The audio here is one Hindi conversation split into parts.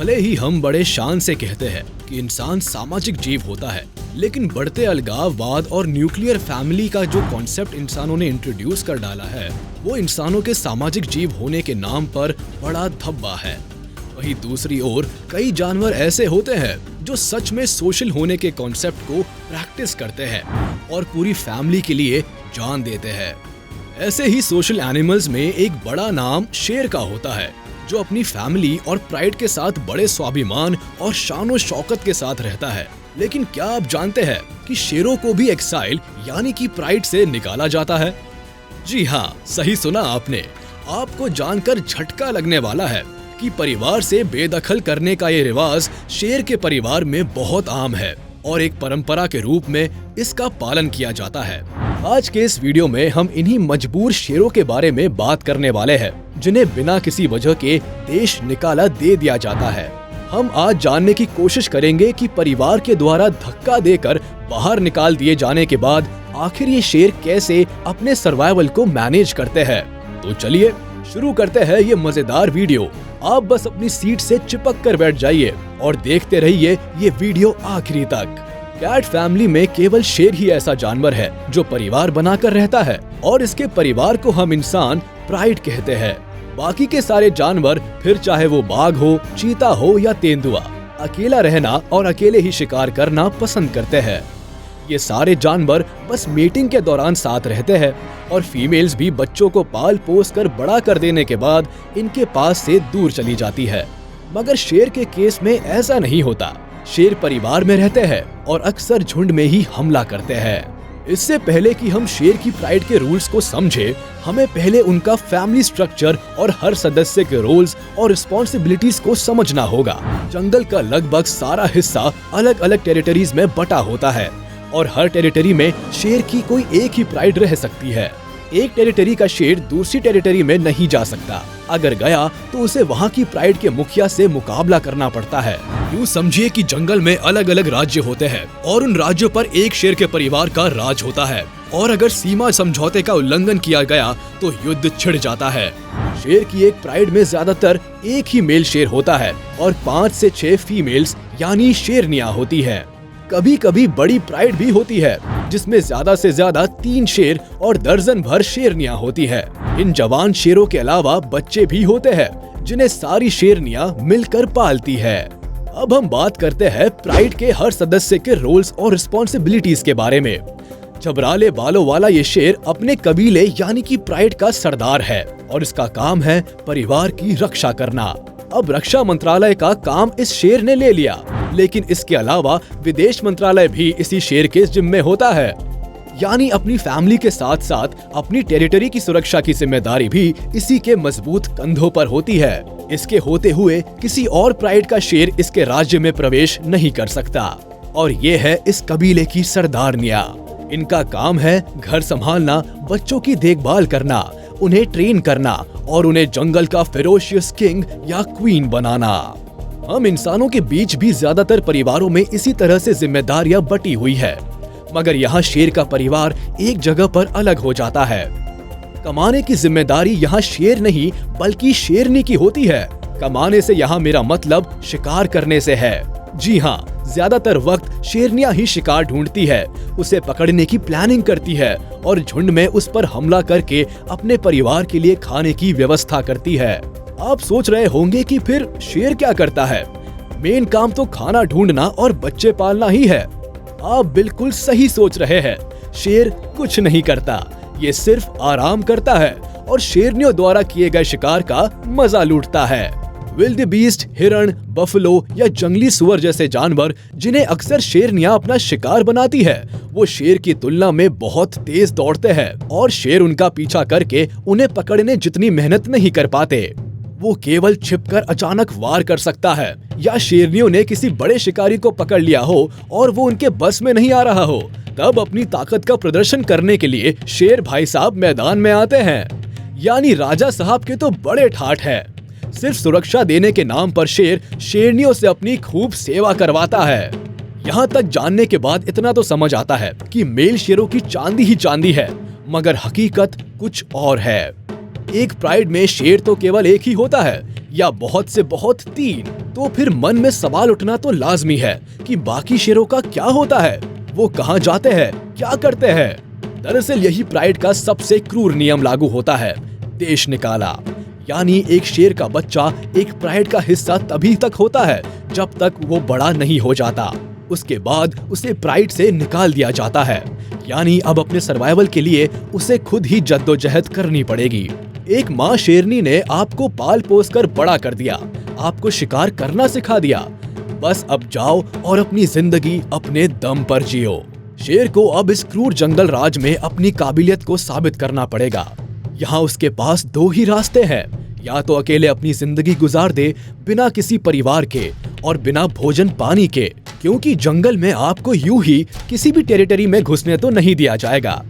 भले ही हम बड़े शान से कहते हैं कि इंसान सामाजिक जीव होता है, लेकिन बढ़ते अलगाववाद और न्यूक्लियर फैमिली का जो कॉन्सेप्ट इंसानों ने इंट्रोड्यूस कर डाला है, वो इंसानों के सामाजिक जीव होने के नाम पर बड़ा धब्बा है। वहीं दूसरी ओर कई जानवर ऐसे होते हैं जो सच में सोशल होने के कॉन्सेप्ट को प्रैक्टिस करते हैं और पूरी फैमिली के लिए जान देते हैं। ऐसे ही सोशल एनिमल्स में एक बड़ा नाम शेर का होता है, जो अपनी फैमिली और प्राइड के साथ बड़े स्वाभिमान और शानो शौकत के साथ रहता है। लेकिन क्या आप जानते हैं कि शेरों को भी एक्साइल यानी कि प्राइड से निकाला जाता है? जी हाँ, सही सुना आपने। आपको जानकर झटका लगने वाला है कि परिवार से बेदखल करने का ये रिवाज शेर के परिवार में बहुत आम है और एक परंपरा के रूप में इसका पालन किया जाता है। आज के इस वीडियो में हम इन्हीं मजबूर शेरों के बारे में बात करने वाले हैं, जिन्हें बिना किसी वजह के देश निकाला दे दिया जाता है। हम आज जानने की कोशिश करेंगे कि परिवार के द्वारा धक्का देकर बाहर निकाल दिए जाने के बाद आखिर ये शेर कैसे अपने सर्वाइवल को मैनेज करते हैं। तो चलिए शुरू करते हैं ये मजेदार वीडियो। आप बस अपनी सीट से चिपक कर बैठ जाइए और देखते रहिए ये वीडियो आखिरी तक। कैट फैमिली में केवल शेर ही ऐसा जानवर है जो परिवार बनाकर रहता है और इसके परिवार को हम इंसान प्राइड कहते हैं। बाकी के सारे जानवर, फिर चाहे वो बाघ हो, चीता हो या तेंदुआ, अकेला रहना और अकेले ही शिकार करना पसंद करते हैं। ये सारे जानवर बस मीटिंग के दौरान साथ रहते हैं और फीमेल्स भी बच्चों को पाल पोस कर बड़ा कर देने के बाद इनके पास से दूर चली जाती है। मगर शेर के केस में ऐसा नहीं होता। शेर परिवार में रहते हैं और अक्सर झुंड में ही हमला करते हैं। इससे पहले कि हम शेर की प्राइड के रूल्स को समझे, हमें पहले उनका फैमिली स्ट्रक्चर और हर सदस्य के रोल्स और रिस्पॉन्सिबिलिटीज को समझना होगा। जंगल का लगभग सारा हिस्सा अलग अलग टेरिटरीज में बटा होता है और हर टेरिटरी में शेर की कोई एक ही प्राइड रह सकती है। एक टेरिटरी का शेर दूसरी टेरिटरी में नहीं जा सकता। अगर गया तो उसे वहाँ की प्राइड के मुखिया से मुकाबला करना पड़ता है। यूँ समझिए कि जंगल में अलग अलग राज्य होते हैं और उन राज्यों पर एक शेर के परिवार का राज होता है और अगर सीमा समझौते का उल्लंघन किया गया तो युद्ध छिड़ जाता है। शेर की एक प्राइड में ज्यादातर एक ही मेल शेर होता है और 5 से 6 फीमेल्स यानी शेरनियां होती है। कभी कभी बड़ी प्राइड भी होती है जिसमें ज्यादा से ज्यादा 3 शेर और दर्जन भर शेरनियां होती है। इन जवान शेरों के अलावा बच्चे भी होते हैं जिन्हें सारी शेरनियां मिलकर पालती है। अब हम बात करते हैं प्राइड के हर सदस्य के रोल्स और रिस्पॉन्सिबिलिटीज के बारे में। झबराले बालों वाला ये शेर अपने कबीले यानी कि प्राइड का सरदार है और इसका काम है परिवार की रक्षा करना। अब रक्षा मंत्रालय का काम इस शेर ने ले लिया, लेकिन इसके अलावा विदेश मंत्रालय भी इसी शेर के जिम्मे होता है। यानी अपनी फैमिली के साथ साथ अपनी टेरिटरी की सुरक्षा की जिम्मेदारी भी इसी के मजबूत कंधों पर होती है। इसके होते हुए किसी और प्राइड का शेर इसके राज्य में प्रवेश नहीं कर सकता और ये है इस कबीले की सरदारनियां। इनका काम है घर संभालना, बच्चों की देखभाल करना, उन्हें ट्रेन करना और उन्हें जंगल का फेरोशियस किंग या क्वीन बनाना। हम इंसानों के बीच भी ज्यादातर परिवारों में इसी तरह से जिम्मेदारियां बटी हुई है, मगर यहाँ शेर का परिवार एक जगह पर अलग हो जाता है। कमाने की जिम्मेदारी यहाँ शेर नहीं बल्कि शेरनी की होती है। कमाने से यहाँ मेरा मतलब शिकार करने से है। जी हाँ, ज्यादातर वक्त शेरनियां ही शिकार ढूंढती है, उसे पकड़ने की प्लानिंग करती है और झुंड में उस पर हमला करके अपने परिवार के लिए खाने की व्यवस्था करती है। आप सोच रहे होंगे कि फिर शेर क्या करता है? मेन काम तो खाना ढूंढना और बच्चे पालना ही है। आप बिल्कुल सही सोच रहे हैं। शेर कुछ नहीं करता, ये सिर्फ आराम करता है और शेरनियों द्वारा किए गए शिकार का मजा लूटता है। विल्डेबीस्ट, हिरण, बफलो या जंगली सुअर जैसे जानवर जिन्हें अक्सर शेरनियां अपना शिकार बनाती है, वो शेर की तुलना में बहुत तेज दौड़ते हैं और शेर उनका पीछा करके उन्हें पकड़ने जितनी मेहनत नहीं कर पाते। वो केवल छिपकर अचानक वार कर सकता है या शेरनियों ने किसी बड़े शिकारी को पकड़ लिया हो और वो उनके बस में नहीं आ रहा हो, तब अपनी ताकत का प्रदर्शन करने के लिए शेर भाई साहब मैदान में आते हैं। यानी राजा साहब के तो बड़े ठाठ है। सिर्फ सुरक्षा देने के नाम पर शेर शेरनियों से अपनी खूब सेवा करवाता है। यहाँ तक जानने के बाद इतना तो समझ आता है कि मेल शेरों की चांदी ही चांदी है, मगर हकीकत कुछ और है। एक प्राइड में शेर तो केवल एक ही होता है, या बहुत से बहुत 3, तो फिर मन में सवाल उठना तो लाजमी है कि बाकी शेरों का क्या होता है, वो कहाँ जाते हैं, क्या करते हैं। दरअसल यही प्राइड का सबसे क्रूर नियम लागू होता है, देश निकाला। यानी एक शेर का बच्चा एक प्राइड का हिस्सा तभी तक होता है जब तक वो बड़ा नहीं हो जाता। उसके बाद उसे प्राइड से निकाल दिया जाता है। यानी अब अपने सर्वाइवल के लिए उसे खुद ही जद्दोजहद करनी पड़ेगी। एक माँ शेरनी ने आपको पाल पोस कर बड़ा कर दिया, आपको शिकार करना सिखा दिया। बस अब जाओ और अपनी जिंदगी अपने दम पर जियो। शेर को अब इस क्रूर जंगल राज में अपनी काबिलियत को साबित करना पड़ेगा। यहाँ उसके पास 2 ही रास्ते हैं, या तो अकेले अपनी जिंदगी गुजार दे बिना किसी परिवार के और बिना भोजन पानी के, क्योंकि जंगल में आपको यूं ही किसी भी टेरिटरी में घुसने तो नहीं दिया जाएगा।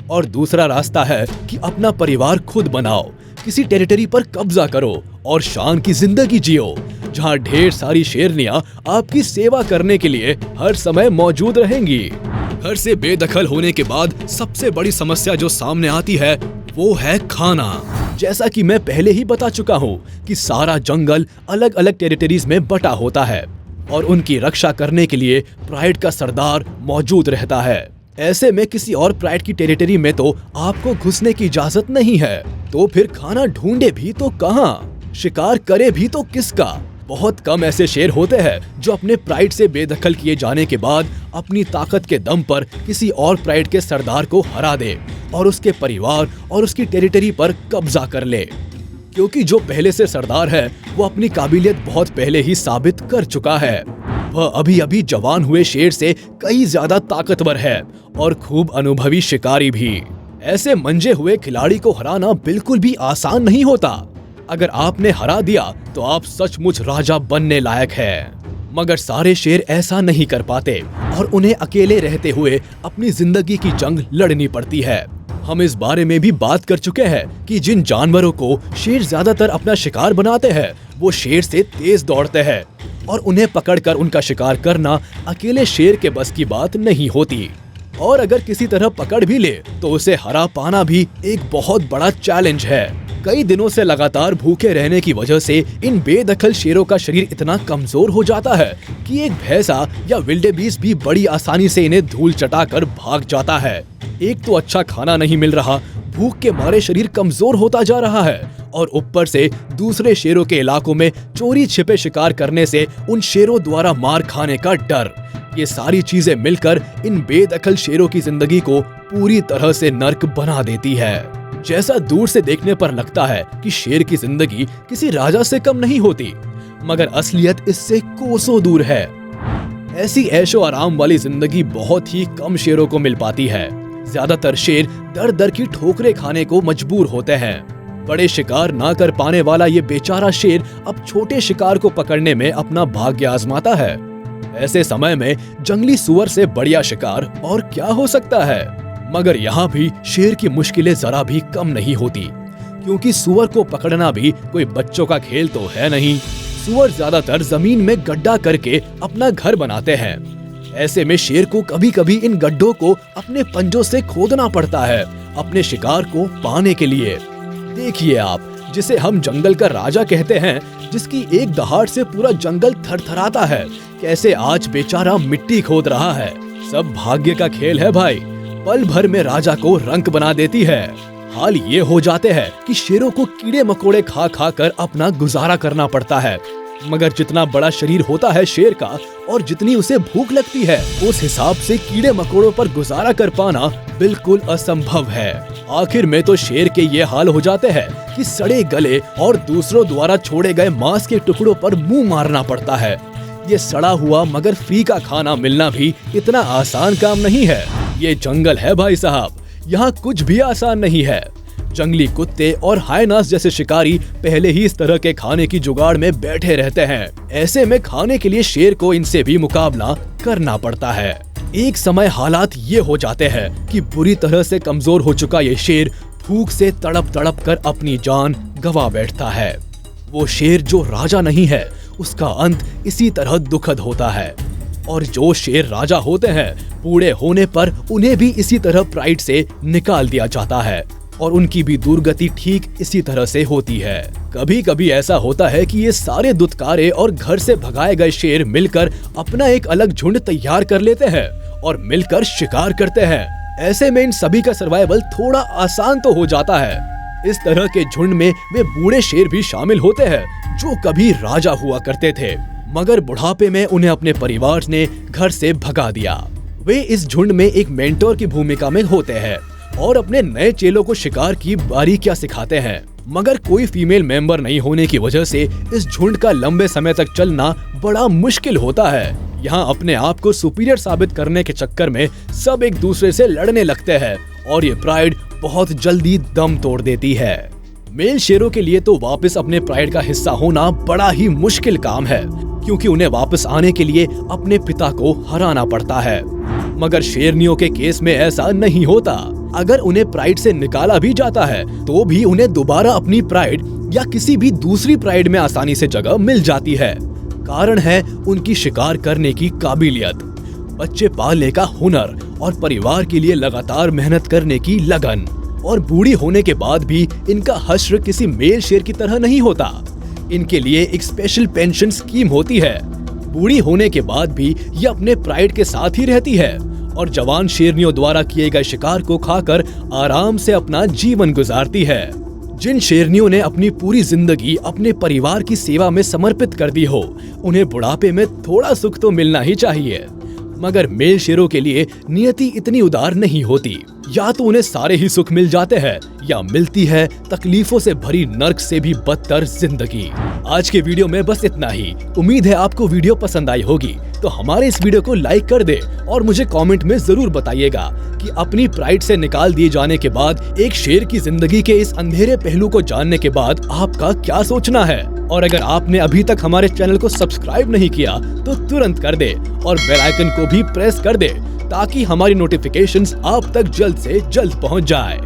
और दूसरा रास्ता है कि अपना परिवार खुद बनाओ, किसी टेरिटरी पर कब्जा करो और शान की जिंदगी जियो, जहाँ ढेर सारी शेरनियां आपकी सेवा करने के लिए हर समय मौजूद रहेंगी। घर से बेदखल होने के बाद सबसे बड़ी समस्या जो सामने आती है वो है खाना। जैसा कि मैं पहले ही बता चुका हूँ कि सारा जंगल अलग अलग टेरिटरीज में बटा होता है और उनकी रक्षा करने के लिए प्राइड का सरदार मौजूद रहता है। ऐसे में किसी और प्राइड की टेरिटरी में तो आपको घुसने की इजाजत नहीं है, तो फिर खाना ढूंढे भी तो कहाँ, शिकार करे भी तो किसका। बहुत कम ऐसे शेर होते हैं जो अपने प्राइड से बेदखल किए जाने के बाद अपनी ताकत के दम पर किसी और प्राइड के सरदार को हरा दे और उसके परिवार और उसकी टेरिटरी पर कब्जा कर ले, क्योंकि जो पहले से सरदार है वो अपनी काबिलियत बहुत पहले ही साबित कर चुका है। वह अभी अभी जवान हुए शेर से कई ज्यादा ताकतवर है और खूब अनुभवी शिकारी भी। ऐसे मंजे हुए खिलाड़ी को हराना बिल्कुल भी आसान नहीं होता। अगर आपने हरा दिया तो आप सचमुच राजा बनने लायक हैं। मगर सारे शेर ऐसा नहीं कर पाते और उन्हें अकेले रहते हुए अपनी जिंदगी की जंग लड़नी पड़ती है। हम इस बारे में भी बात कर चुके हैं कि जिन जानवरों को शेर ज्यादातर अपना शिकार बनाते हैं वो शेर से तेज दौड़ते हैं और उन्हें पकड़कर उनका शिकार करना अकेले शेर के बस की बात नहीं होती। और अगर किसी तरह पकड़ भी ले तो उसे हरा पाना भी एक बहुत बड़ा चैलेंज है। कई दिनों से लगातार भूखे रहने की वजह से इन बेदखल शेरों का शरीर इतना कमजोर हो जाता है कि एक भैंसा या विल्डेबीस्ट भी बड़ी आसानी से इन्हें धूल चटाकर भाग जाता है। एक तो अच्छा खाना नहीं मिल रहा, भूख के मारे शरीर कमजोर होता जा रहा है और ऊपर से दूसरे शेरों के इलाकों में चोरी छिपे शिकार करने से उन शेरों द्वारा मार खाने का डर। ये सारी चीजें मिलकर इन बेदखल शेरों की जिंदगी को पूरी तरह से नर्क बना देती है। जैसा दूर से देखने पर लगता है कि शेर की जिंदगी किसी राजा से कम नहीं होती, मगर असलियत इससे कोसों दूर है। ऐसी ऐशो आराम वाली जिंदगी बहुत ही कम शेरों को मिल पाती है। ज्यादातर शेर दर दर की ठोकरें खाने को मजबूर होते हैं। बड़े शिकार ना कर पाने वाला ये बेचारा शेर अब छोटे शिकार को पकड़ने में अपना भाग्य आजमाता है। ऐसे समय में जंगली सुअर से बढ़िया शिकार और क्या हो सकता है। मगर यहाँ भी शेर की मुश्किलें जरा भी कम नहीं होती, क्योंकि सुअर को पकड़ना भी कोई बच्चों का खेल तो है नहीं। सुअर ज्यादातर जमीन में गड्ढा करके अपना घर बनाते हैं। ऐसे में शेर को कभी कभी इन गड्ढों को अपने पंजों से खोदना पड़ता है अपने शिकार को पाने के लिए। देखिए आप, जिसे हम जंगल का राजा कहते हैं, जिसकी एक दहाड़ से पूरा जंगल थरथराता है, कैसे आज बेचारा मिट्टी खोद रहा है। सब भाग्य का खेल है भाई, पल भर में राजा को रंक बना देती है। हाल ये हो जाते हैं कि शेरों को कीड़े मकोड़े खा खा कर अपना गुजारा करना पड़ता है। मगर जितना बड़ा शरीर होता है शेर का और जितनी उसे भूख लगती है, उस हिसाब से कीड़े मकोड़ों पर गुजारा कर पाना बिल्कुल असंभव है। आखिर में तो शेर के ये हाल हो जाते हैं कि सड़े गले और दूसरों द्वारा छोड़े गए मांस के टुकड़ों पर मुंह मारना पड़ता है। ये सड़ा हुआ मगर फ्री का खाना मिलना भी इतना आसान काम नहीं है। ये जंगल है भाई साहब, यहाँ कुछ भी आसान नहीं है। जंगली कुत्ते और हाइनास जैसे शिकारी पहले ही इस तरह के खाने की जुगाड़ में बैठे रहते हैं। ऐसे में खाने के लिए शेर को इनसे भी मुकाबला करना पड़ता है। एक समय हालात ये हो जाते हैं कि बुरी तरह से कमजोर हो चुका ये शेर भूख से तड़प तड़प कर अपनी जान गंवा बैठता है। वो शेर जो राजा नहीं है, उसका अंत इसी तरह दुखद होता है। और जो शेर राजा होते हैं, बूढ़े होने पर उन्हें भी इसी तरह प्राइड से निकाल दिया जाता है और उनकी भी दुर्गति ठीक इसी तरह से होती है। कभी कभी ऐसा होता है कि ये सारे दुत्कारे और घर से भगाए गए शेर मिलकर अपना एक अलग झुंड तैयार कर लेते हैं और मिलकर शिकार करते हैं। ऐसे में इन सभी का सर्वाइवल थोड़ा आसान तो हो जाता है। इस तरह के झुंड में वे बूढ़े शेर भी शामिल होते हैं जो कभी राजा हुआ करते थे, मगर बुढ़ापे में उन्हें अपने परिवार ने घर से भगा दिया। वे इस झुंड में एक मेंटोर की भूमिका में होते हैं और अपने नए चेलों को शिकार की बारीकियां सिखाते हैं, मगर कोई फीमेल मेंबर नहीं होने की वजह से इस झुंड का लंबे समय तक चलना बड़ा मुश्किल होता है। यहाँ अपने आप को सुपीरियर साबित करने के चक्कर में सब एक दूसरे से लड़ने लगते हैं और ये प्राइड बहुत जल्दी दम तोड़ देती है। मेल शेरों के लिए तो वापस अपने प्राइड का हिस्सा होना बड़ा ही मुश्किल काम है, क्योंकि उन्हें वापस आने के लिए अपने पिता को हराना पड़ता है। मगर शेरनियों के केस में ऐसा नहीं होता। अगर उन्हें प्राइड से निकाला भी जाता है तो भी उन्हें दोबारा अपनी प्राइड या किसी भी दूसरी प्राइड में आसानी से जगह मिल जाती है। कारण है उनकी शिकार करने की काबिलियत, बच्चे पालने का हुनर और परिवार के लिए लगातार मेहनत करने की लगन। और बूढ़ी होने के बाद भी इनका हश्र किसी मेल शेर की तरह नहीं होता। इनके लिए एक स्पेशल पेंशन स्कीम होती है। बूढ़ी होने के बाद भी ये अपने प्राइड के साथ ही रहती है और जवान शेरनियों द्वारा किए गए शिकार को खाकर आराम से अपना जीवन गुजारती है। जिन शेरनियों ने अपनी पूरी जिंदगी अपने परिवार की सेवा में समर्पित कर दी हो, उन्हें बुढ़ापे में थोड़ा सुख तो मिलना ही चाहिए। मगर मेल शेरों के लिए नियति इतनी उदार नहीं होती। या तो उन्हें सारे ही सुख मिल जाते हैं या मिलती है तकलीफों से भरी नर्क से भी बदतर जिंदगी। आज के वीडियो में बस इतना ही। उम्मीद है आपको वीडियो पसंद आई होगी, तो हमारे इस वीडियो को लाइक कर दे और मुझे कमेंट में जरूर बताइएगा कि अपनी प्राइड से निकाल दिए जाने के बाद एक शेर की जिंदगी के इस अंधेरे पहलू को जानने के बाद आपका क्या सोचना है। और अगर आपने अभी तक हमारे चैनल को सब्सक्राइब नहीं किया तो तुरंत कर दे और बेल आइकन को भी प्रेस कर दे, ताकि हमारी नोटिफिकेशंस आप तक जल्द से जल्द पहुंच जाए।